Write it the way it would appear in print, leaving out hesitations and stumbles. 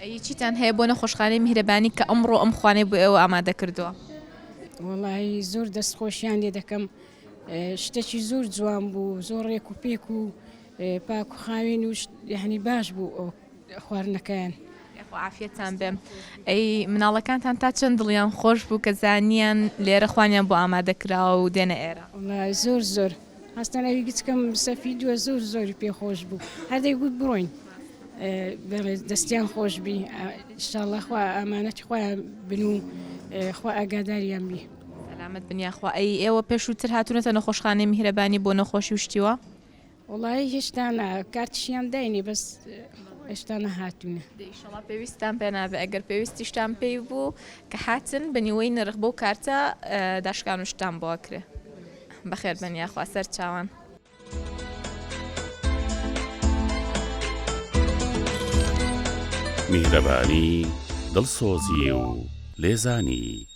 ئەی چیتان هەیە بۆ نەخۆشخانەی میهرەبانی کە ئەمڕۆ ئەم خوانەی بۆ ئێوە ئامادە کردووە؟ وڵی زۆر دەستخۆشیان لێ دەکەم شتێکی زۆر جوان بوو زۆر ڕێک و پێک و پاک و خاوێن و یعنی باش بوو ئەو خواردنەکەیان. عافیەتان بێ. ئەی مناڵەکانتان تا چەند دڵیان خۆش بوو کە زانیان لێرە خوانیان بۆ ئامادە کراوە و دێنە ئێرە؟ وڵی زۆر زۆر هەستانەوی گچکەم سەفی دووە زۆر زۆری پێخۆش بوو هەردەی گوت بڕۆین دەستیان خۆش بی ئینشاڵڵا خوا ئامانەتی خۆیان بن و خوا ئاگاداریان بی. سەلامەت بنیاخوا. ئەی ئێوە پێشووتر هاتوونەتە نەخۆشخانەی میهرەبانی بۆ نەخۆشی وشتیوە؟ وڵی هێشتانە کارتشیان داینێ بەس هێشتا نەهاتوونە. ئینشاڵڵا پێویستان پێ نابێ ئەگەر پێویستیشتان پێی بوو کە هاتن بەنیوەی نرخ بۆ کارتە داشکان وشتان بۆ کرێ. بەخێر بنیاخوا سەر چاوان. میهرەبانی دڵسۆزی و لێزانی